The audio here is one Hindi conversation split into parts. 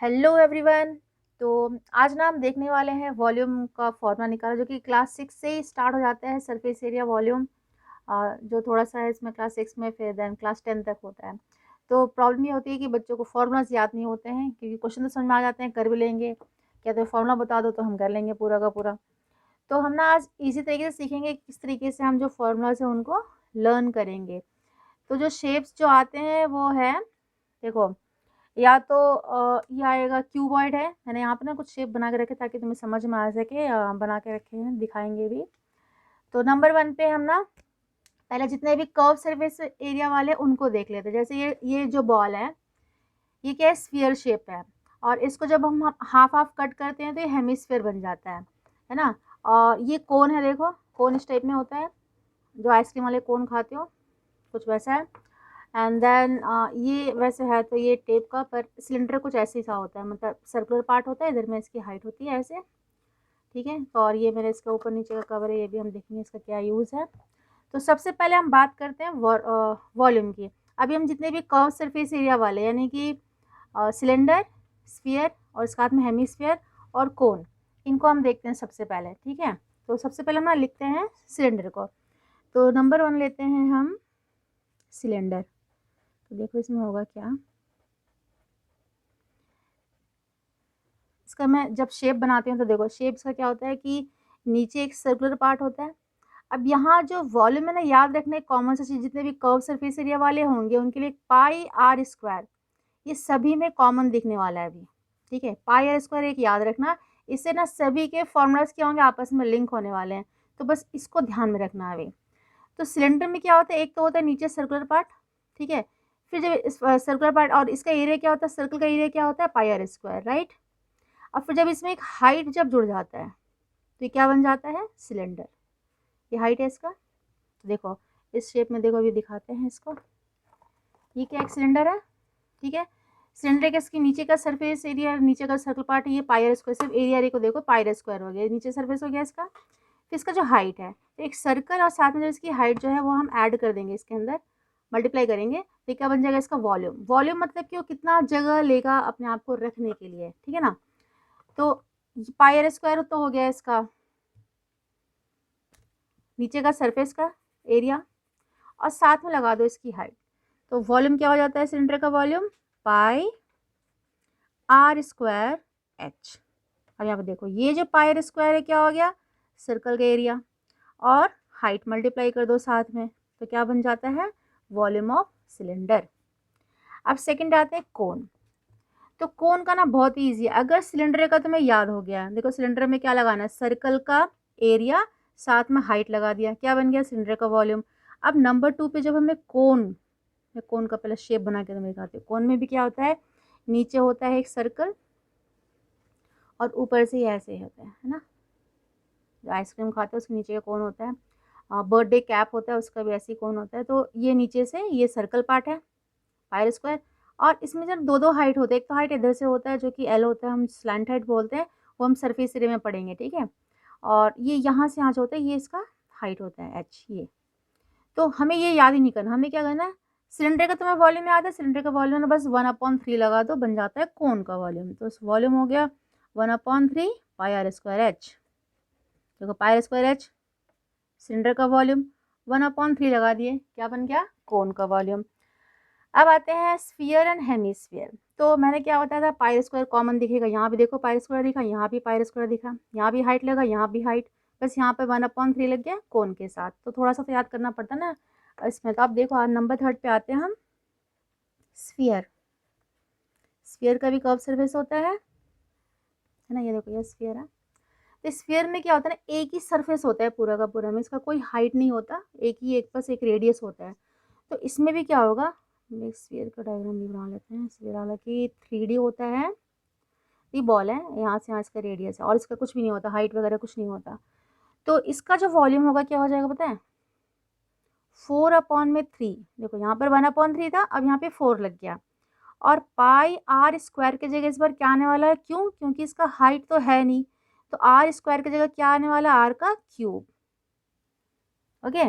Hello everyone. तो आज ना हम देखने वाले हैं वॉल्यूम का फॉर्मूला निकाला जो कि क्लास 6 से ही स्टार्ट हो जाता है। सरफेस एरिया वॉल्यूम जो थोड़ा सा है इसमें क्लास 6 में, फिर देन क्लास 10 तक होता है। तो प्रॉब्लम ये होती है कि बच्चों को फार्मूलाज याद नहीं होते हैं, क्योंकि क्वेश्चन तो समझ में आ जाते हैं, कर भी लेंगे। क्या तो फार्मूला बता दो तो हम कर लेंगे पूरा का पूरा। तो हम ना आज इजी तरीके से सीखेंगे किस तरीके से हम जो फार्मूलाज हैं उनको लर्न करेंगे। तो जो शेप्स जो आते हैं वो है, देखो, या तो ये आएगा क्यूबॉइड है। मैंने यहाँ पे ना कुछ शेप बना के रखे ताकि तुम्हें समझ में आ सके, बना के रखे हैं, दिखाएंगे भी। तो नंबर 1 पे हम ना पहले जितने भी कर्व सरफेस एरिया वाले उनको देख लेते हैं। जैसे ये जो बॉल है, ये क्या है, स्फीयर शेप है। और इसको जब हम हाफ हाफ कट करते हैं तो ये हेमिस्फीयर बन जाता है ना। और ये कोन है, देखो कोन इस टाइप में होता है, जो आइसक्रीम वाले कोन खाते हो, कुछ वैसा है। एंड देन ये वैसे है तो ये टेप का, पर सिलेंडर कुछ ऐसे ही सा होता है, मतलब सर्कुलर पार्ट होता है, इधर में इसकी हाइट होती है ऐसे, ठीक है। तो और ये मेरे इसका ऊपर नीचे का कवर है, ये भी हम देखेंगे इसका क्या यूज़ है। तो सबसे पहले हम बात करते हैं वॉल्यूम की। अभी हम जितने भी कर्व सरफेस एरिया वाले, यानी कि सिलेंडर, स्फीयर और इसके साथ में हेमिस्फीयर और कोन, इनको हम देखते हैं सबसे पहले, ठीक है। तो सबसे पहले हम ना लिखते हैं सिलेंडर को। तो नंबर 1 लेते हैं हम सिलेंडर। तो देखो इसमें होगा क्या, इसका मैं जब शेप बनाती हूँ तो देखो शेप्स का क्या होता है कि नीचे एक सर्कुलर पार्ट होता है। अब यहाँ जो वॉल्यूम है ना, याद रखना एक कॉमन सा चीज़, जितने भी कर्व सरफेस एरिया वाले होंगे उनके लिए पाई आर स्क्वायर, ये सभी में कॉमन दिखने वाला है अभी, ठीक है। पाई आर स्क्वायर एक याद रखना, इससे ना सभी के फॉर्मूलाज क्या होंगे, आपस में लिंक होने वाले हैं। तो बस इसको ध्यान में रखना है अभी। तो सिलेंडर में क्या होता है, एक तो होता है नीचे सर्कुलर पार्ट, ठीक है। फिर जब इस सर्कुलर पार्ट और इसका एरिया क्या होता है, सर्कल का एरिया क्या होता है, पाई आर स्क्वायर, राइट। और फिर जब इसमें एक हाइट जब जुड़ जाता है तो ये क्या बन जाता है, सिलेंडर। ये हाइट है इसका, तो देखो इस शेप में, देखो अभी दिखाते हैं इसको। ये क्या, एक सिलेंडर है, ठीक है। सिलेंडर के इसके नीचे का सरफेस एरिया, नीचे का सर्कल पार्ट है, ये पाई आर स्क्वायर, सिर्फ एरिया को देखो, पाई आर स्क्वायर हो गया, नीचे सरफेस हो गया इसका। फिर इसका जो हाइट है, तो एक सर्कल और साथ में जो इसकी हाइट जो है वो हम ऐड कर देंगे इसके अंदर, मल्टीप्लाई करेंगे, तो क्या बन जाएगा इसका वॉल्यूम। वॉल्यूम मतलब कि वो कितना जगह लेगा अपने आप को रखने के लिए, ठीक है ना। तो पाई आर स्क्वायर तो हो गया इसका नीचे का सरफेस का एरिया, और साथ में लगा दो इसकी हाइट। तो वॉल्यूम क्या हो जाता है सिलेंडर का, volume pi r square h. अब यहाँ पे देखो ये जो पाई आर स्क्वायर है क्या हो गया, सर्कल का एरिया, और हाइट मल्टीप्लाई कर दो साथ में, तो क्या बन जाता है, वॉल्यूम ऑफ सिलेंडर। अब सेकंड आते हैं कोन। तो कोन का ना बहुत ही ईजी है, अगर सिलेंडर का तुम्हें याद हो गया, देखो सिलेंडर में क्या लगाना है, सर्कल का एरिया साथ में हाइट लगा दिया, क्या बन गया, सिलेंडर का वॉल्यूम। अब नंबर 2 पे जब हमें कोन, मैं कोन का पहले शेप बना के तुम्हें दिखाती हूँ। कोन में भी क्या होता है, नीचे होता है एक सर्कल और ऊपर से ही ऐसे ही होता है ना। जो आइसक्रीम खाते हैं उसके नीचे का कोन होता है, बर्थडे कैप होता है उसका भी ऐसे ही कोन होता है। तो ये नीचे से ये सर्कल पार्ट है, पाई स्क्वायर। और इसमें जब दो दो हाइट होते हैं, एक तो हाइट इधर से होता है जो कि एल होता है, हम स्लैंट हाइट बोलते हैं, वो हम सरफेस एरिया में पढ़ेंगे, ठीक है। और ये यहाँ से यहाँ जो होता है ये इसका हाइट होता है एच, ये। तो हमें ये याद ही नहीं करना, हमें क्या करना है, सिलेंडर का तुम्हें वॉल्यूम याद है, सिलेंडर का वॉल्यूम बस 1/3 लगा दो, बन जाता है कोन का वॉल्यूम। तो वॉल्यूम हो गया 1/3 पाई आर स्क्वायर एच। देखो pi r square h cylinder का वॉल्यूम, 1/3 लगा दिए, क्या बन गया, कोन का वॉल्यूम। अब आते हैं स्फीयर एंड हेमिस्फीयर। तो मैंने क्या बताया था, पाई स्क्वायर कॉमन दिखेगा, यहाँ भी देखो पाई स्क्वायर दिखा, यहाँ भी पाई स्क्वायर दिखा, यहाँ भी हाइट लगा, यहाँ भी हाइट, बस यहाँ पे 1/3 लग गया कोन के साथ। तो थोड़ा सा तो याद करना पड़ता ना इसमें। तो आप देखो आज नंबर 3 पे आते हैं हम, स्फीयर। स्फीयर का भी कर्व सरफेस होता है ना, ये देखो ये स्फीयर है। तो स्फीयर में क्या होता है ना, एक ही सरफेस होता है पूरा का पूरा में, इसका कोई हाइट नहीं होता, एक ही एक बस एक रेडियस होता है। तो इसमें भी क्या होगा, एक स्फीयर का डायग्राम भी बना लेते हैं। स्फीयर हालांकि 3D होता है, ये बॉल है, यहाँ से यहाँ इसका रेडियस है, और इसका कुछ भी नहीं होता, हाइट वगैरह कुछ नहीं होता। तो इसका जो वॉल्यूम होगा क्या हो जाएगा पता है, 4/3। देखो यहाँ पर 1/3 था, अब यहाँ पे 4 लग गया, और पाई आर स्क्वायर की जगह इस बार क्या आने वाला है, क्यों, क्योंकि इसका हाइट तो है नहीं, तो आर स्क्वायर की जगह क्या आने वाला है, आर का क्यूब। ओके,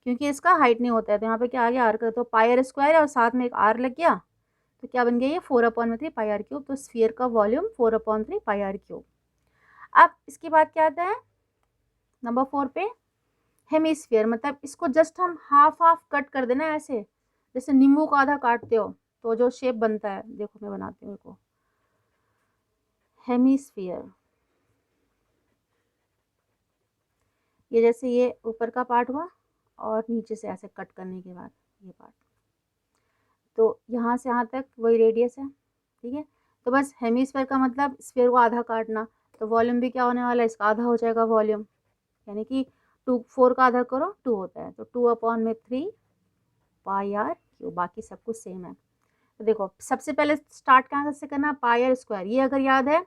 क्योंकि इसका हाइट नहीं होता है, तो यहाँ पे क्या आ गया, आर का, तो पाई आर स्क्वायर है और साथ में एक आर लग गया, तो क्या बन गया ये 4/3 पाई आर क्यूब। तो स्फीयर का वॉल्यूम 4/3 पाई आर क्यूब। अब इसके बाद क्या आता है नंबर 4 पे, हेमिस्फीयर, मतलब इसको जस्ट हम हाफ हाफ कट कर देना ऐसे, जैसे नींबू का आधा काटते हो तो जो शेप बनता है, देखो मैं बनाती हूँ इसको, हेमिस्फीयर। ये जैसे ये ऊपर का पार्ट हुआ और नीचे से ऐसे कट करने के बाद ये पार्ट, तो यहाँ से यहाँ तक वही रेडियस है, ठीक है। तो बस हेमिस्फीयर का मतलब स्फीयर को आधा काटना, तो वॉल्यूम भी क्या होने वाला है, इसका आधा हो जाएगा वॉल्यूम, यानी कि 4 का आधा करो 2 होता है, तो 2/3 पाई आर क्यूब। बाकी सब कुछ सेम है। तो देखो सबसे पहले स्टार्ट कहाँ से करना, पाई आर स्क्वायर, ये अगर याद है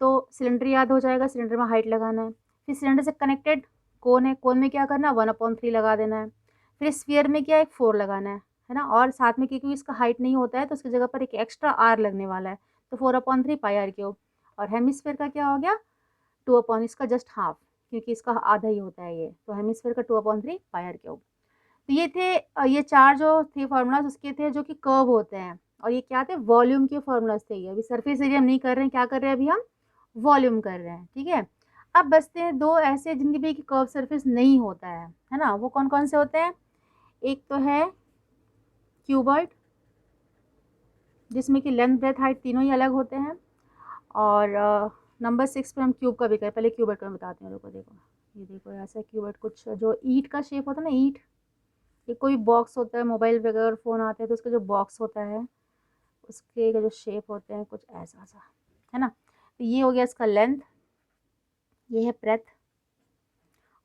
तो सिलेंडर याद हो जाएगा, सिलेंडर में हाइट लगाना है। फिर सिलेंडर से कनेक्टेड कोन है, कोन में क्या करना है 1/3 लगा देना है। फिर स्फीयर में क्या है 4 लगाना है ना, और साथ में क्योंकि इसका हाइट नहीं होता है तो उसकी जगह पर एक एक्स्ट्रा आर लगने वाला है, तो 4/3 पाई आर क्यूब। और हेमिस्फीयर का क्या हो गया 2/, इसका जस्ट हाफ, क्योंकि इसका आधा ही होता है ये, तो हेमिस्फीयर का 2/3 पाई आर क्यूब। तो ये थे ये 4 जो थे फार्मूलाज उसके थे जो कि कर्व होते हैं, और ये क्या थे वॉल्यूम के फार्मूलाज थे। ये अभी सरफेस एरिया हम नहीं कर रहे हैं, क्या कर रहे हैं अभी हम वॉल्यूम कर रहे हैं, ठीक है। अब बचते हैं दो ऐसे जिनकी भी कर्व सरफेस नहीं होता है ना, वो कौन कौन से होते हैं। एक तो है क्यूबॉइड, जिसमें कि लेंथ ब्रेथ हाइट तीनों ही अलग होते हैं। और नंबर 6 पे हम क्यूब का भी करें, पहले क्यूबॉइड का बताते हैं। देखो देखो ये देखो ऐसा क्यूबॉइड, कुछ जो ईंट का शेप होता है ना, ईंट, ये कोई बॉक्स होता है, मोबाइल वगैरह फ़ोन आते हैं तो उसका जो बॉक्स होता है उसके जो शेप होते हैं कुछ ऐसा सा, है ना। तो ये हो गया इसका लेंथ, ये है ब्रेथ,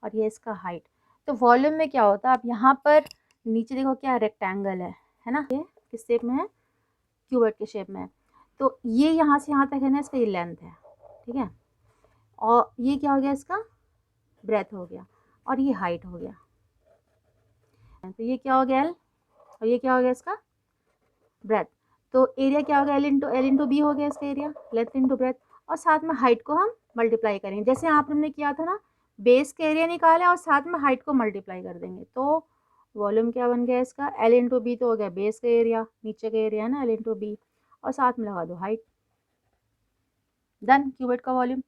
और ये इसका हाइट। तो वॉल्यूम में क्या होता है, आप यहाँ पर नीचे देखो क्या रेक्टेंगल है ना, ये किस शेप में है क्यूबॉइड के शेप में है। तो ये यहाँ से यहाँ तक है ना, इसका ये लेंथ है, ठीक है। और ये क्या हो गया इसका ब्रेथ हो गया, और ये हाइट हो गया। तो ये क्या हो गया एल, और ये क्या हो गया इसका ब्रेथ। तो एरिया क्या होगा एल इंटू बी हो गया इसका एरिया, लेंथ इंटू ब्रेथ। और साथ में हाइट को हम मल्टीप्लाई करेंगे, जैसे आपने किया था ना, बेस का एरिया निकाला और साथ में हाइट को मल्टीप्लाई कर देंगे, तो वॉल्यूम क्या बन गया इसका एल इंटू बी। तो हो गया बेस का एरिया, नीचे का एरिया है ना एल इंटू बी, और साथ में लगा दो हाइट, डन क्यूबॉइड का वॉल्यूम।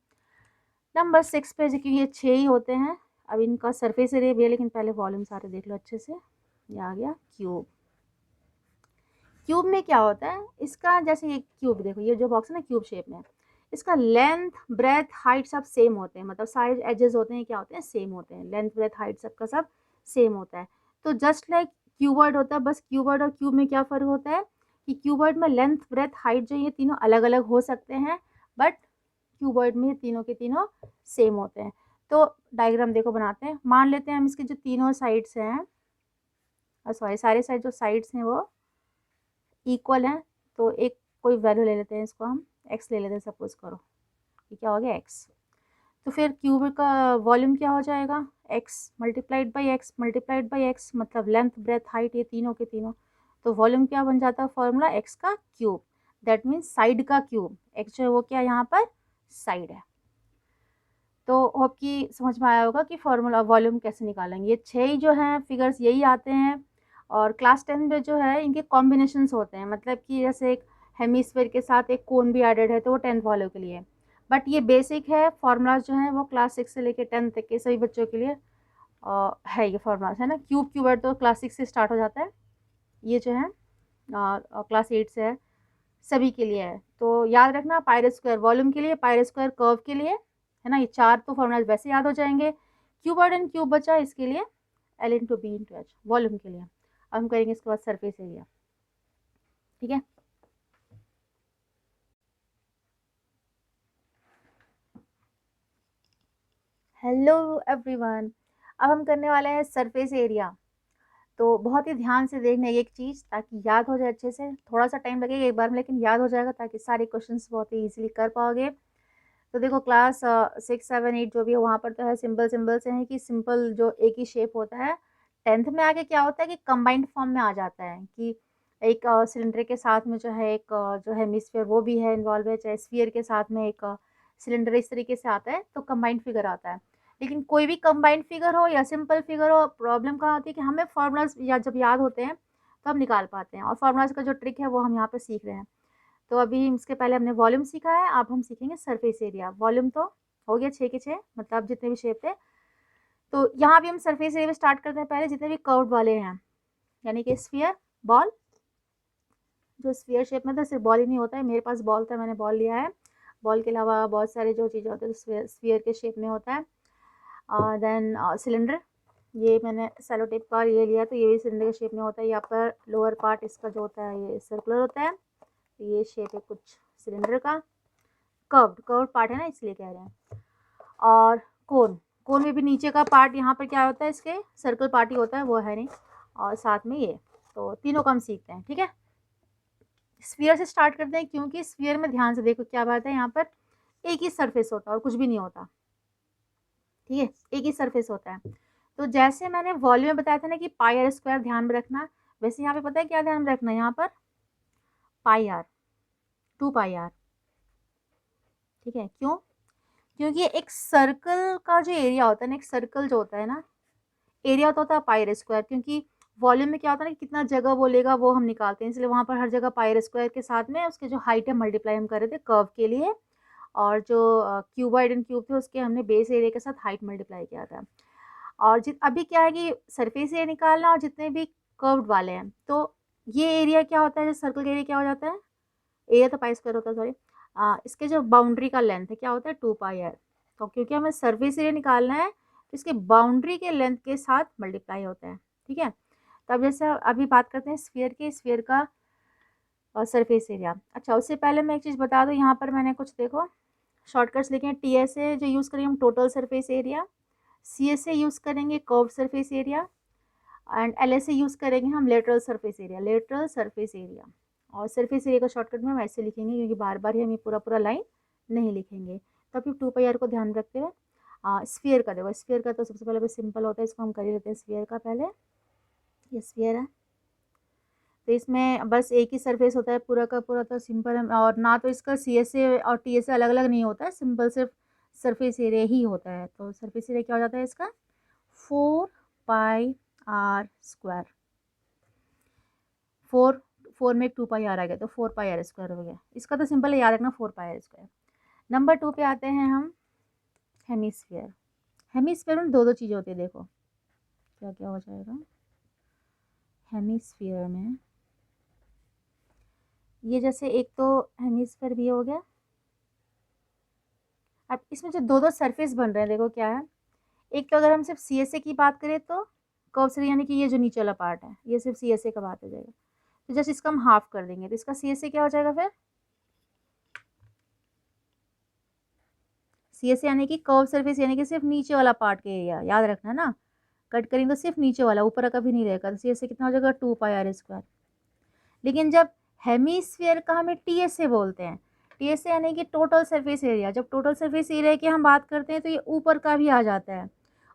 नंबर 6 पे क्योंकि ये 6 ही होते हैं, अब इनका सरफेस एरिया भी है, लेकिन पहले वॉल्यूम सारे देख लो अच्छे से। ये आ गया क्यूब। क्यूब में क्या होता है इसका, जैसे ये क्यूब देखो, ये जो बॉक्स है ना क्यूब शेप में, इसका लेंथ ब्रेथ हाइट सब सेम होते हैं, मतलब सारे एजेस होते हैं क्या होते हैं सेम होते हैं, लेंथ ब्रेथ हाइट सबका सब सेम होता है। तो जस्ट लाइक क्यूबॉइड होता है, बस क्यूबॉइड और क्यूब में क्या फ़र्क होता है कि क्यूबॉइड में लेंथ ब्रेथ हाइट जो ये तीनों अलग अलग हो सकते हैं, बट क्यूबॉइड में तीनों के तीनों सेम होते हैं। तो डायग्राम देखो बनाते हैं, मान लेते हैं हम इसके जो तीनों साइड्स हैं, सॉरी सारे साइड जो साइड्स हैं वो इक्वल है, तो एक कोई वैल्यू ले लेते हैं, इसको हम एक्स ले लेते हैं, सपोज करो ये क्या हो गया एक्स। तो फिर क्यूब का वॉल्यूम क्या हो जाएगा एक्स मल्टीप्लाइड बाई एक्स, मतलब लेंथ ब्रेथ हाइट ये तीनों के तीनों। तो वॉल्यूम क्या बन जाता है फॉर्मूला एक्स का क्यूब, दैट मीन्स साइड का क्यूब, एक्स जो है वो क्या यहाँ पर साइड है। तो होप कि समझ में आया होगा कि फॉर्मूला वॉल्यूम कैसे निकालेंगे। ये 6 ही जो हैं फिगर्स यही आते हैं, और क्लास 10 में जो है इनके कॉम्बिनेशंस होते हैं, मतलब कि जैसे एक हेमिस्फीयर के साथ एक कोन भी एडेड है तो वो 10th वालों के लिए। बट ये बेसिक है फॉर्मूलाज जो हैं वो क्लास 6 से लेकर 10 तक के सभी बच्चों के लिए है ये फॉर्मूलाज, है ना। क्यूबॉइड तो क्लास 6 से स्टार्ट हो जाता है, ये जो है क्लास 8 से है, सभी के लिए है। तो याद रखना पाई स्क्वायर वॉल्यूम के लिए, पाई स्क्वायर कर्व के लिए, है ना। ये 4 तो फॉर्मूलाज वैसे याद हो जाएंगे। क्यूबॉइड एंड क्यूब बचा इसके लिए l into b into h volume के लिए। अब हम करेंगे इसके बाद सरफेस एरिया, ठीक है। हेलो एवरीवन, अब हम करने वाले हैं सरफेस एरिया। तो बहुत ही ध्यान से देखना एक चीज़, ताकि याद हो जाए अच्छे से। थोड़ा सा टाइम लगेगा एक बार में, लेकिन याद हो जाएगा, ताकि सारे क्वेश्चंस बहुत ही इजीली कर पाओगे। तो देखो क्लास 6 7 8 जो भी है वहाँ पर तो है सिंपल से है कि सिंपल जो एक ही शेप होता है। 10th में आके क्या होता है कि कंबाइंड फॉर्म में आ जाता है, कि एक सिलेंडर के साथ में जो है एक जो हेमिस्फीयर वो भी है इन्वॉल्व है, चाहे स्फीयर के साथ में एक सिलेंडर इस तरीके से आता है, तो कंबाइंड फिगर आता है। लेकिन कोई भी कंबाइंड फिगर हो या सिंपल फिगर हो, प्रॉब्लम कहाँ होती है कि हमें फॉर्मूलाज या जब याद होते हैं तो हम निकाल पाते हैं। और फार्मूलाज का जो ट्रिक है वो हम यहाँ पे सीख रहे हैं। तो अभी इसके पहले हमने वॉल्यूम सीखा है, अब हम सीखेंगे सरफेस एरिया। वॉल्यूम तो हो गया 6 के 6, मतलब जितने भी शेप थे। तो यहाँ भी हम सरफेस एरिया में स्टार्ट करते हैं पहले, जितने भी कर्व्ड वाले हैं, यानी कि स्फीयर, बॉल। जो स्फीयर शेप में था सिर्फ बॉल ही नहीं होता है, मेरे पास बॉल था, मैंने बॉल लिया है। बॉल के अलावा बहुत सारे जो चीज़ें होती है तो स्फीयर के शेप में होता है। देन सिलेंडर, ये मैंने सेलो टेप का ये लिया, तो ये भी सिलेंडर के शेप में होता है। यहाँ पर लोअर पार्ट इसका जो होता है ये सर्कुलर होता है, तो ये शेप है कुछ सिलेंडर का। कर्व्ड पार्ट है ना, इसलिए कह रहे हैं। और कोन में भी नीचे का पार्ट यहाँ पर क्या होता है, इसके सर्कल पार्ट ही होता है, वो है नहीं। और साथ में ये, तो तीनों का हम सीखते हैं, ठीक है। स्फीयर से स्टार्ट करते हैं, क्योंकि स्फीयर में ध्यान से देखो क्या बात है, यहाँ पर एक ही सरफेस होता है और कुछ भी नहीं होता, ठीक है, एक ही सरफेस होता है। तो जैसे मैंने वॉल्यूम में बताया था ना कि पाई आर स्क्वायर ध्यान में रखना, वैसे यहाँ पे पता है क्या ध्यान में रखना है, यहाँ पर पाई आर, 2 पाई आर, ठीक है। क्यों? क्योंकि एक सर्कल का जो एरिया होता है ना, एक सर्कल जो होता है ना, एरिया तो होता है पाई आर स्क्वायर, क्योंकि वॉल्यूम में क्या होता है ना, कितना जगह वो लेगा वो हम निकालते हैं, इसलिए वहाँ पर हर जगह पाई आर स्क्वायर के साथ में उसके जो हाइट है मल्टीप्लाई हम कर रहे थे कर्व के लिए, और जो क्यूबॉइड एंड क्यूब थे उसके हमने बेस एरिया के साथ हाइट मल्टीप्लाई किया था। और अभी क्या है कि सरफेस एरिया निकालना, और जितने भी कर्व्ड वाले हैं, तो ये एरिया क्या होता है, सर्कल का एरिया क्या हो जाता है, एरिया तो पाई स्क्वायर होता है, सॉरी। इसके जो बाउंड्री का लेंथ है क्या होता है, 2 पाई आर। तो क्योंकि हमें सरफेस एरिया निकालना है, तो इसके बाउंड्री के लेंथ के साथ मल्टीप्लाई होता है, ठीक है। तब जैसे अभी बात करते हैं स्फीयर का सरफेस एरिया। अच्छा, उससे पहले मैं एक चीज़ बता दूँ, यहाँ पर मैंने कुछ देखो शॉर्टकट्स लिखे हैं। TSA जो यूज़ करेंगे हम total surface area, CSA use करेंगे curve surface area, and LSA use करेंगे हम लेटरल सरफेस एरिया। और सरफेस एरिया का शॉर्टकट में हम ऐसे लिखेंगे, क्योंकि बार बार ही हम ये पूरा लाइन नहीं लिखेंगे। तो अभी 2 पाई आर को ध्यान रखते हुए स्फीयर का देखो, स्फीयर का तो सबसे पहले सिंपल होता है, इसको हम कर ही लेते हैं स्फीयर का पहले। ये स्फीयर है, तो इसमें बस एक ही सरफेस होता है पूरा का पूरा, तो सिंपल है। और ना तो इसका CSA और TSA अलग अलग नहीं होता है, सिंपल सिर्फ सरफेस एरिया ही होता है। तो सरफेस एरिया क्या हो जाता है इसका, 4 पाई आर स्क्वायर। 4 में 2 पाई आर आ गया, तो 4 पाई आर स्क्वायर हो गया। इसका तो सिंपल है, याद रखना 4 पाई आर स्क्वायर। नंबर 2 पे आते हैं हम, हेमिस्फीयर। हेमिस्फीयर में दो चीज़ें होती है, देखो क्या क्या हो जाएगा हेमिस्फीयर में। ये जैसे एक तो हेमिस्फीयर भी हो गया। अब इसमें जो दो सरफेस बन रहे हैं, देखो क्या है, एक तो अगर हम सिर्फ CSA की बात करें तो कर्व से, यानी कि ये जो नीचे वाला पार्ट है ये सिर्फ CSA का बात हो जाएगा। तो जैसे इसका हम हाफ कर देंगे तो इसका CSA क्या हो जाएगा फिर, CSA यानी कि कर्व सरफेस, यानी कि सिर्फ नीचे वाला पार्ट के एरिया, याद रखना ना, कट करेंगे तो सिर्फ नीचे वाला, ऊपर का भी नहीं रहेगा। तो CSA कितना हो जाएगा, 2 पाई आर स्क्वायर। लेकिन जब हेमिस्फीयर का हमें TSA बोलते हैं, TSA यानी कि टोटल सरफेस एरिया। जब टोटल सरफेस एरिया की हम बात करते हैं तो ये ऊपर का भी आ जाता है,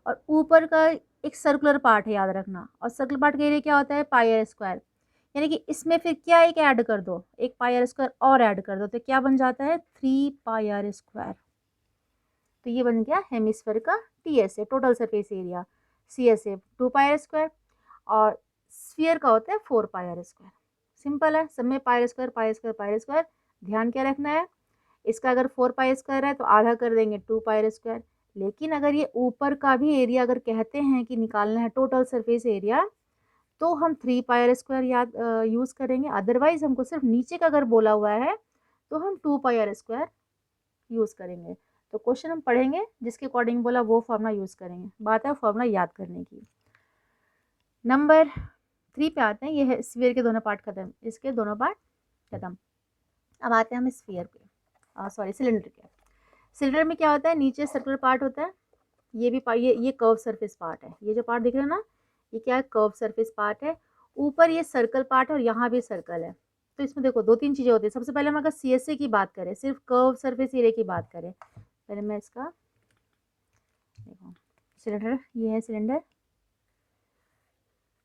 और ऊपर का एक सर्कुलर पार्ट है, याद रखना। और सर्कुलर पार्ट का एरिया क्या होता है, पाई आर स्क्वायर। यानी कि इसमें फिर क्या एक ऐड कर दो, एक पाई आर स्क्वायर और ऐड कर दो, तो क्या बन जाता है, 3 पाई आर स्क्वायर। तो ये बन गया हेमिस्फीयर का TSA, total surface area. CSA 2 pi r square, और स्फीयर का होता है 4 पाई आर स्क्वायर। सिंपल है, सब में pi r square pi r square pi r square. ध्यान क्या रखना है, इसका अगर 4 पाई स्क्वायर है तो आधा कर देंगे 2 पाई आर स्क्वायर। लेकिन अगर ये ऊपर का भी एरिया अगर कहते हैं कि निकालना है टोटल सरफेस एरिया, तो हम 3 पाई आर स्क्वायर याद यूज़ करेंगे। अदरवाइज हमको सिर्फ नीचे का अगर बोला हुआ है तो हम 2 पाई आर स्क्वायर यूज़ करेंगे। तो क्वेश्चन हम पढ़ेंगे जिसके अकॉर्डिंग बोला वो फॉर्मूला यूज़ करेंगे। बात है फॉर्मूला याद करने की। नंबर 3 पे आते हैं, ये है स्फीयर के दोनों पार्ट खत्म, इसके दोनों पार्ट खत्म। अब आते हैं हम स्फीयर पे, सॉरी सिलेंडर के। सिलेंडर में क्या होता है, नीचे सर्कुलर पार्ट होता है, ये भी पार्ट, ये कर्व सरफेस पार्ट है। ये जो पार्ट दिख रहा है ना, ये क्या है, कर्व सरफेस पार्ट है। ऊपर ये सर्कल पार्ट है और यहाँ भी सर्कल है। तो इसमें देखो 2-3 चीज़ें होती है। सबसे पहले हम अगर CSA की बात करें, सिर्फ कर्व सरफेस एरिया की बात करें, पहले मैं इसका देखो, सिलेंडर, ये है सिलेंडर,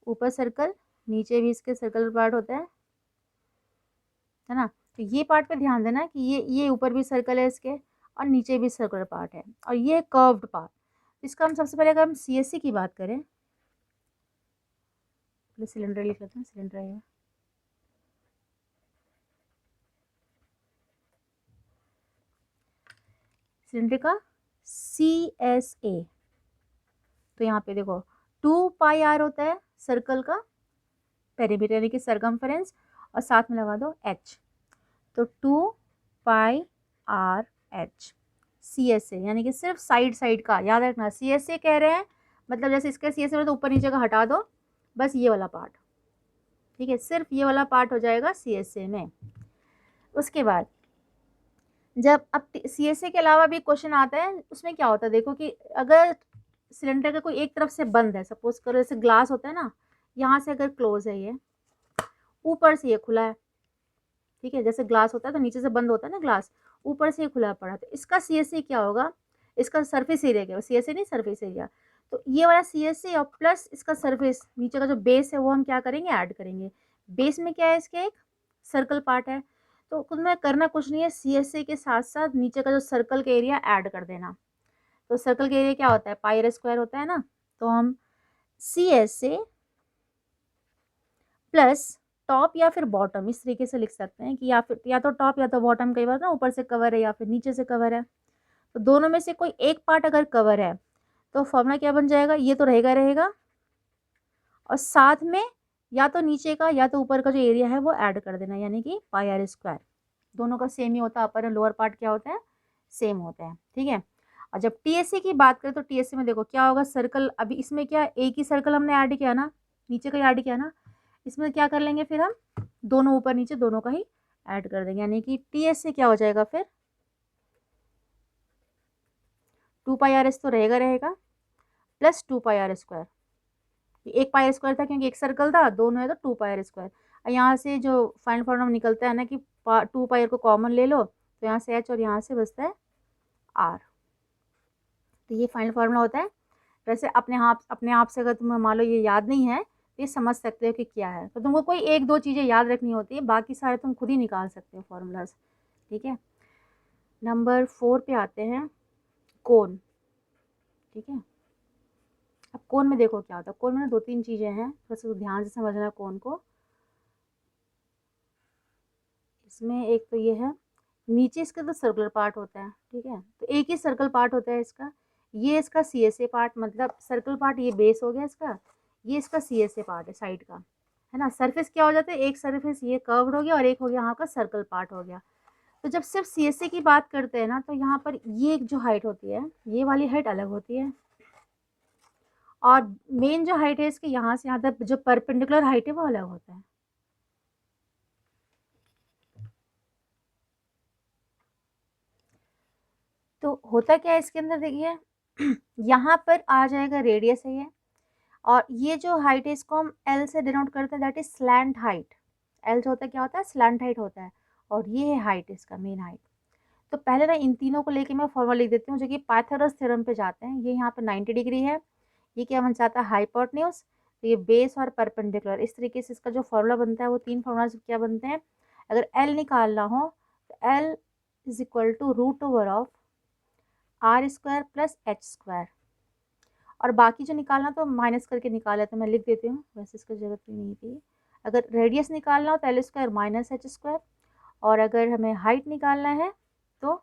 ऊपर सर्कल, नीचे भी इसके सर्कल पार्ट होता है ना। तो ये पार्ट पे ध्यान देना कि ये ऊपर भी सर्कल है इसके, और नीचे भी सर्कुलर पार्ट है, और ये कर्व्ड पार्ट। इसका हम सबसे पहले अगर हम CSA की बात करें, पहले सिलेंडर लिख लेते हैं, सिलेंडर है सिलेंडर का CSA। तो यहाँ पे देखो 2 पाई आर होता है सर्कल का पेरीमीटर यानी कि सरकमफेरेंस, और साथ में लगा दो h, तो 2 पाई आर एच CSA यानी कि सिर्फ साइड साइड का याद रखना। CSA कह रहे हैं मतलब जैसे इसका CSA तो ऊपर नीचे का हटा दो, बस ये वाला पार्ट, ठीक है, सिर्फ ये वाला पार्ट हो जाएगा CSA में। उसके बाद जब अब CSA के अलावा भी क्वेश्चन आता है, उसमें क्या होता है देखो कि अगर सिलेंडर का कोई एक तरफ से बंद है, सपोज करो जैसे ग्लास होता है ना, यहाँ से अगर क्लोज है, ये ऊपर से ये खुला है, ठीक है, जैसे ग्लास होता है तो नीचे से बंद होता है ना ग्लास, ऊपर से ये खुला पड़ा, तो इसका CSA क्या होगा, इसका सरफेस एरिया क्या, CSA नहीं सरफेस एरिया, तो ये वाला CSA और प्लस इसका सरफेस नीचे का जो बेस है वो हम क्या करेंगे, ऐड करेंगे। बेस में क्या है, इसके एक सर्कल पार्ट है, तो खुद में करना कुछ नहीं है, CSA के साथ साथ नीचे का जो सर्कल का एरिया ऐड कर देना। तो सर्कल का एरिया क्या होता है, पाई आर स्क्वायर होता है ना, तो हम CSA प्लस टॉप या फिर बॉटम इस तरीके से लिख सकते हैं कि या तो टॉप या तो बॉटम, कई बार ना ऊपर से कवर है या फिर नीचे से कवर है, तो दोनों में से कोई एक पार्ट अगर कवर है तो फॉर्मूला क्या बन जाएगा, ये तो रहेगा रहेगा, और साथ में या तो नीचे का या तो ऊपर का जो एरिया है वो ऐड कर देना, यानी कि पाई आर स्क्वायर। दोनों का सेम ही होता है, अपर और लोअर पार्ट क्या होता है, सेम होता है, ठीक है। और जब TSA की बात करें तो TSA में देखो क्या होगा, सर्कल, अभी इसमें क्या एक ही सर्कल हमने ऐड किया ना, नीचे का ही ऐड किया ना, इसमें क्या कर लेंगे फिर हम दोनों ऊपर नीचे दोनों का ही ऐड कर देंगे, यानी कि TSA क्या हो जाएगा फिर 2 पाई आर एस तो रहेगा रहेगा प्लस 2 पाई आर स्क्वायर, एक पाई आर स्क्वायर था क्योंकि एक सर्कल था, दोनों है तो 2 पाई आर स्क्वायर। और यहाँ से जो फाइनल फॉर्मूला निकलता है ना कि 2 पाई आर को कॉमन ले लो, तो यहाँ से h और यहाँ से बचता है r, तो ये फाइनल फार्मूला होता है। वैसे अपने आप से अगर तुम्हें मान लो ये याद नहीं है तो ये समझ सकते हो कि क्या है, तो तुमको कोई एक दो चीज़ें याद रखनी होती है, बाकी सारे तुम खुद ही निकाल सकते हो फॉर्मूलाज, ठीक है। नंबर 4 पे आते हैं, कोन, ठीक है। अब कोन में देखो क्या होता है, कोन में 2-3 चीज़ें हैं, थोड़ा सा ध्यान से समझना कोन को। इसमें एक तो ये है, नीचे इसका तो सर्कुलर पार्ट होता है, ठीक है, तो एक ही सर्कल पार्ट होता है इसका, ये इसका CSA पार्ट, मतलब सर्कल पार्ट ये बेस हो गया इसका, ये इसका CSA पार्ट है साइड का, है ना। सरफेस क्या हो जाता है, एक सरफेस ये कर्व्ड हो गया और एक हो गया यहाँ का सर्कल पार्ट हो गया। तो जब सिर्फ CSA की बात करते हैं ना, तो यहाँ पर ये जो हाइट होती है, ये वाली हाइट अलग होती है, और मेन जो हाइट है इसकी यहाँ से यहाँ तक जो परपेंडिकुलर हाइट है वो अलग होता है। तो होता क्या है इसके अंदर देखिए, यहाँ पर आ जाएगा रेडियस है ये, और ये जो हाइट है इसको हम L से डिनोट करते हैं, that is slant height. L जो होता है क्या होता है, स्लैंट हाइट होता है, और ये है हाइट इसका मेन हाइट। तो पहले ना इन तीनों को लेके मैं फॉर्मूला लिख देती हूँ जो कि पाइथागोरस थ्योरम पे जाते हैं। ये यहाँ पे 90 डिग्री है, ये क्या बन जाता है हाइपोटेन्यूज, तो ये बेस और परपेंडिकुलर, इस तरीके से इसका जो फॉर्मूला बनता है वो 3 फॉर्मूला क्या बनते हैं। अगर L निकालना हो तो L is equal to root over of R square plus H square, और बाकी जो निकालना तो माइनस करके निकाला, तो मैं लिख देती हूँ, वैसे इसकी ज़रूरत भी नहीं थी। अगर रेडियस निकालना हो तो L square minus H square, और अगर हमें हाइट निकालना है तो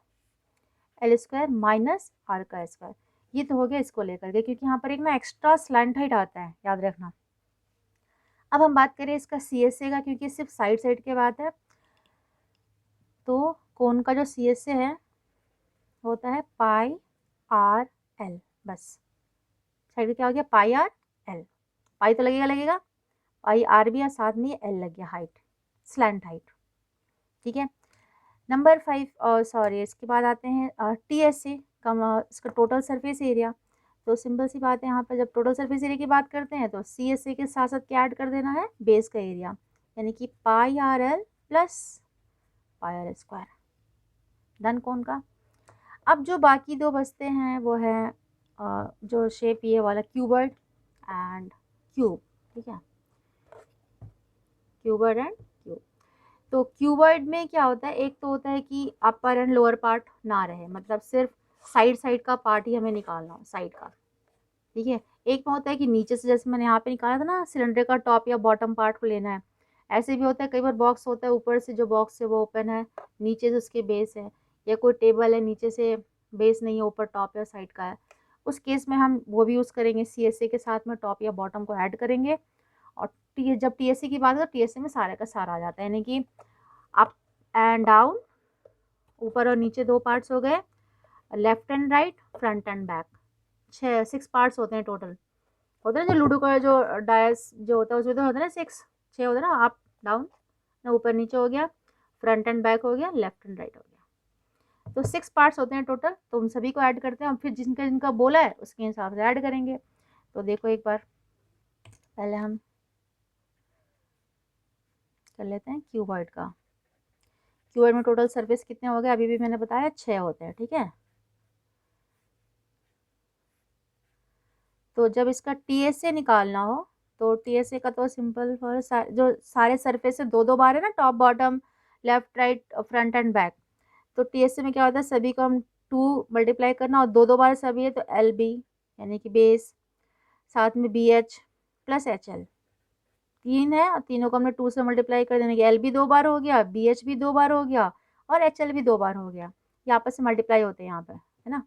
L स्क्वायर माइनस R का स्क्वायर। ये तो हो गया इसको लेकर के, क्योंकि यहाँ पर एक ना एक्स्ट्रा स्लैंट हाइट आता है, याद रखना। अब हम बात करें इसका CSA का, क्योंकि सिर्फ साइड साइड की बात है, तो कोन का जो CSA है होता है पाई आर एल, बस साइड में क्या हो गया पाई आर एल, पाई तो लगेगा लगेगा, पाई आर भी है साथ में एल लग गया, हाइट स्लैंट हाइट, ठीक है। नंबर 5 सॉरी इसके बाद आते हैं TSA का, इसका टोटल सरफेस एरिया। तो सिंपल सी बात है, यहाँ पर जब टोटल सरफेस एरिया की बात करते हैं तो CSA के साथ साथ क्या ऐड कर देना है, बेस का एरिया, यानी कि pi r l plus pi r square, done cone का। अब जो बाकी दो बचते हैं वो है जो शेप ये वाला क्यूबर्ड एंड क्यूब, ठीक है, क्यूबर्ड एंड क्यूब। तो क्यूबर्ड में क्या होता है, एक तो होता है कि अपर एंड लोअर पार्ट ना रहे, मतलब सिर्फ साइड साइड का पार्ट ही हमें निकालना हो, साइड का, ठीक है। एक में होता है कि नीचे से, जैसे मैंने यहाँ पे निकाला था ना, सिलेंडर का टॉप या बॉटम पार्ट को लेना है। ऐसे भी होता है, कई बार बॉक्स होता है ऊपर से जो बॉक्स है वो ओपन है, नीचे से उसके बेस है, या कोई टेबल है नीचे से बेस नहीं है, ऊपर टॉप या साइड का है। उस केस में हम वो भी यूज़ करेंगे, CSA के साथ में टॉप या बॉटम को ऐड करेंगे। और जब TSA की बात है तो TSA में सारे का सारा आ जाता है, यानी कि अप एंड डाउन, ऊपर और नीचे 2 पार्ट्स हो गए, left and right, front end back, 6 parts होते हैं टोटल। होता है ना जो लूडो का जो डायस जो होता है उसमें तो होता है ना 6 होता है ना, अप डाउन, ना ऊपर नीचे हो गया, फ्रंट एंड बैक हो गया, लेफ्ट एंड राइट हो गया। तो 6 पार्ट्स होते हैं टोटल, तो उन सभी को ऐड करते हैं, और फिर जिनका जिनका बोला है उसके हिसाब से ऐड करेंगे। तो देखो एक बार पहले हम कर लेते हैं क्यूबॉइड का। क्यूबॉइड में टोटल सरफेस कितने हो गए, अभी भी मैंने बताया 6 होते हैं, ठीक है। तो जब इसका TSA निकालना हो तो TSA का तो सिंपल फॉर जो सारे सरफेस से 2-2 बार है ना, top bottom left right front end back, तो TSA में क्या होता है, सभी को हम 2 मल्टीप्लाई करना, और 2-2 बार सभी है तो LB यानी कि बेस, साथ में BH प्लस HL 3 है, और तीनों को हमने 2 से मल्टीप्लाई कर देने की, LB 2 बार हो गया, BH भी 2 बार हो गया, और HL भी 2 बार हो गया। ये आपस से मल्टीप्लाई होते हैं यहाँ पे, है ना।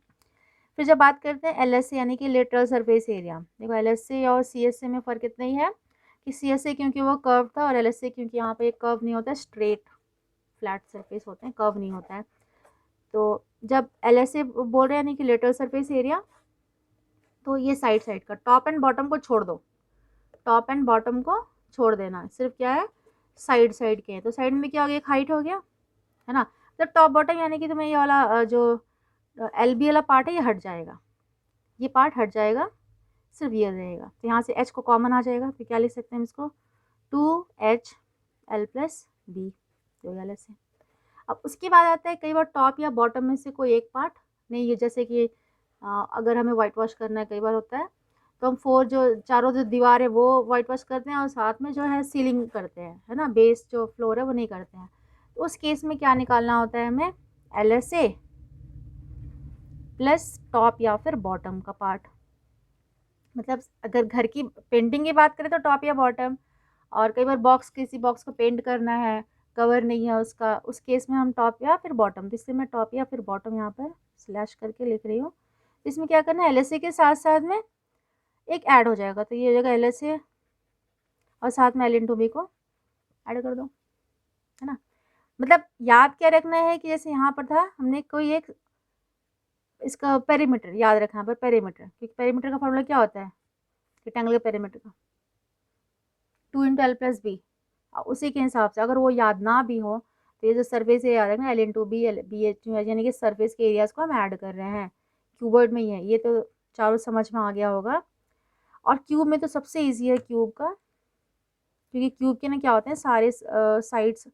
फिर जब बात करते हैं LSA यानी कि लेटरल सरफेस एरिया, देखो LSA और CSA में फ़र्क इतना ही है कि CSA क्योंकि वो कर्व था, और LSA क्योंकि यहाँ पे कर्व नहीं होता है, स्ट्रेट फ्लैट सरफेस होते हैं, कर्व नहीं होता है। तो जब LSA बोल रहे हैं यानी कि लेटरल सरफेस एरिया, तो ये साइड साइड का, टॉप एंड बॉटम को छोड़ दो, टॉप एंड बॉटम को छोड़ देना, सिर्फ क्या है साइड साइड के हैं। तो साइड में क्या हो गया, एक हाइट हो गया, है ना। तो टॉप बॉटम यानी कि तुम्हें ये वाला जो LB वाला पार्ट है ये हट जाएगा, ये पार्ट हट जाएगा, सिर्फ ये रहेगा। तो यहाँ से H को कॉमन आ जाएगा, तो क्या लिख सकते हैं इसको, 2HL+B, तो LS है। अब उसके बाद आता है, कई बार टॉप या बॉटम में से कोई एक पार्ट नहीं है, जैसे कि अगर हमें वाइट वॉश करना है, कई बार होता है, तो हम 4 जो चारों जो दीवार है वो वाइट वॉश करते हैं, और साथ में जो है सीलिंग करते हैं, है ना, बेस जो फ्लोर है वो नहीं करते हैं। तो उस केस में क्या निकालना होता है हमें, LSA प्लस टॉप या फिर बॉटम का पार्ट। मतलब अगर घर की पेंटिंग की बात करें तो टॉप या बॉटम, और कई बार बॉक्स, किसी बॉक्स को पेंट करना है, कवर नहीं है उसका, उस केस में हम टॉप या फिर बॉटम, तो इसलिए मैं टॉप या फिर बॉटम यहाँ पर स्लैश करके लिख रही हूँ। इसमें क्या करना है, LSA के साथ साथ में एक ऐड हो जाएगा, तो ये हो जाएगा LSA, और साथ में L/B को ऐड कर दो, है ना। मतलब याद क्या रखना है कि जैसे यहाँ पर था, हमने कोई एक इसका पेरीमीटर याद रखना है, पर पेरीमीटर, क्योंकि पेरीमीटर का फॉर्मूला क्या होता है, रेक्टेंगल के पेरीमीटर का 2 × L+B, उसी के हिसाब से अगर वो याद ना भी हो तो ये जो सरफेस एरिया है ना, L/B BH यानी कि सरफेस के एरियाज को हम ऐड कर रहे हैं, क्यूबॉइड में ही है ये, तो चारों समझ में आ गया होगा। और क्यूब में तो सबसे ईजी है क्यूब का, क्योंकि क्यूब के ना क्या होते हैं, सारे साइड्स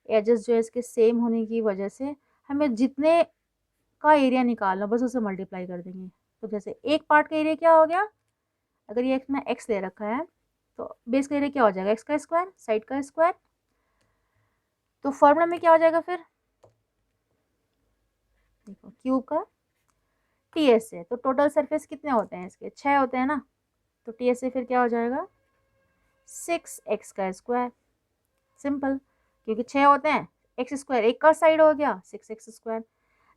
एजेस जो है इसके सेम होने की वजह से हमें जितने का एरिया निकालना बस उसे मल्टीप्लाई कर देंगे। तो जैसे एक पार्ट का एरिया क्या हो गया, अगर ये ना x दे रखा है तो बेस का एरिया क्या हो जाएगा, x का स्क्वायर, साइड का स्क्वायर। तो फॉर्मूला में क्या हो जाएगा फिर, देखो क्यूब का TSA, तो टोटल सरफेस कितने होते हैं इसके, 6 होते हैं ना, तो TSA फिर क्या हो जाएगा 6x का स्क्वायर, सिंपल, क्योंकि 6 होते हैं, एक्स स्क्वायर एक का साइड हो गया 6x स्क्वायर।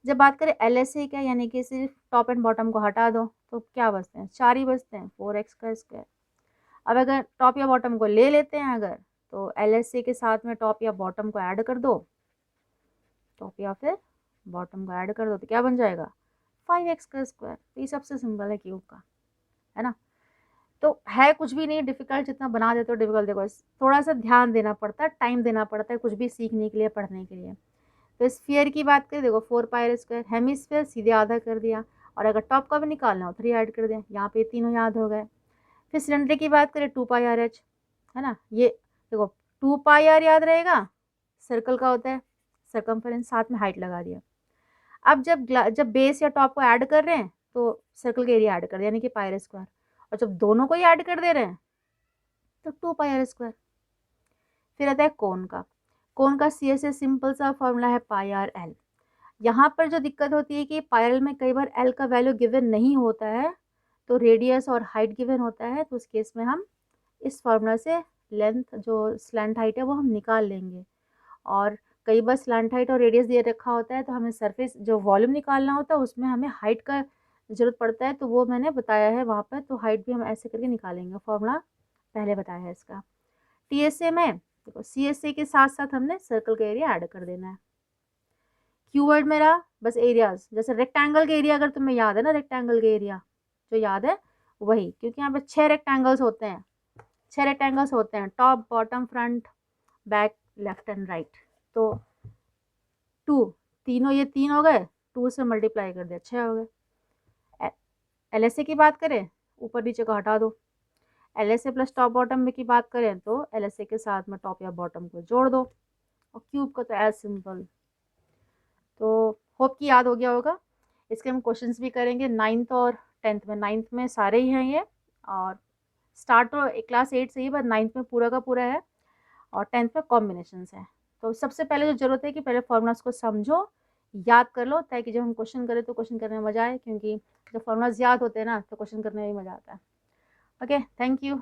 जब बात करें LSA का, यानी कि सिर्फ टॉप एंड बॉटम को हटा दो तो क्या बचते हैं, 4 ही बचते हैं, 4x का स्क्वायर। अब अगर टॉप या बॉटम को ले लेते हैं अगर, तो LSA के साथ में टॉप या बॉटम को ऐड कर दो, टॉप या फिर बॉटम को ऐड कर दो, तो क्या बन जाएगा 5x का स्क्वायर। तो ये सबसे सिंपल है क्यूब का, है ना। तो है कुछ भी नहीं डिफ़िकल्ट, जितना बना देते हो डिफ़िकल्ट, देखो थोड़ा सा ध्यान देना पड़ता है, टाइम देना पड़ता है कुछ भी सीखने के लिए, पढ़ने के लिए। तो स्फीयर की बात करें, देखो 4πr², हेमिस्फीयर सीधे आधा कर दिया, और अगर टॉप का भी निकालना हो 3 ऐड कर दें, यहाँ पे तीनों याद हो गए। फिर सिलेंडर की बात करें 2πrh, है ना, ये देखो 2πr याद रहेगा, सर्कल का होता है सर्कमफेरेंस, साथ में हाइट लगा दिया। अब जब बेस या टॉप को ऐड कर रहे हैं तो सर्कल का एरिया ऐड कर दिया, यानी कि πr², और जब दोनों को ही ऐड कर दे रहे हैं तो 2πr²। फिर आता है कोन का, कोन का CSA सिंपल सा फॉर्मूला है πrl। यहाँ पर जो दिक्कत होती है कि पायल में कई बार L का वैल्यू गिवन नहीं होता है, तो रेडियस और हाइट गिवन होता है, तो उस केस में हम इस फार्मूला से लेंथ जो स्लैंट हाइट है वो हम निकाल लेंगे। और कई बार स्लैंट हाइट और रेडियस दिए रखा होता है तो हमें सरफेस जो वॉल्यूम निकालना होता है उसमें हमें हाइट का ज़रूरत पड़ता है, तो वो मैंने बताया है वहाँ पर। तो हाइट भी हम ऐसे करके निकालेंगे, फार्मूला पहले बताया है इसका। टीएसए में देखो सीएसए के साथ साथ हमने सर्कल का एरिया ऐड कर देना है। कीवर्ड मेरा बस एरियाज, जैसे रेक्टेंगल का एरिया अगर तुम्हें याद है ना, रेक्टेंगल का एरिया जो याद है वही, क्योंकि यहाँ पे 6 रेक्टेंगल्स होते हैं, 6 रेक्टेंगल्स होते हैं, top bottom front back left and right. तो 2 तीनों ये 3 हो गए, 2 से मल्टीप्लाई कर दिया 6 हो गए। एलएसए की बात करें ऊपर नीचे को हटा दो, एलएसए प्लस टॉप बॉटम में की बात करें तो एलएसए के साथ में टॉप या बॉटम को जोड़ दो, और क्यूब का तो एज सिंपल। तो होप कि याद हो गया होगा। इसके हम क्वेश्चंस भी करेंगे 9th और 10th में। 9th में सारे ही हैं ये, और स्टार्ट तो क्लास 8 से ही, बट 9th में पूरा का पूरा है, और 10th में कॉम्बिनेशंस हैं। तो सबसे पहले जो ज़रूरत है कि पहले फार्मूलाज को समझो, याद कर लो, ताकि जब हम क्वेश्चन करें तो क्वेश्चन करने में मज़ा आए, क्योंकि जब फार्मूलाज याद होते हैं ना तो क्वेश्चन करने में भी मज़ा आता है। Okay, thank you.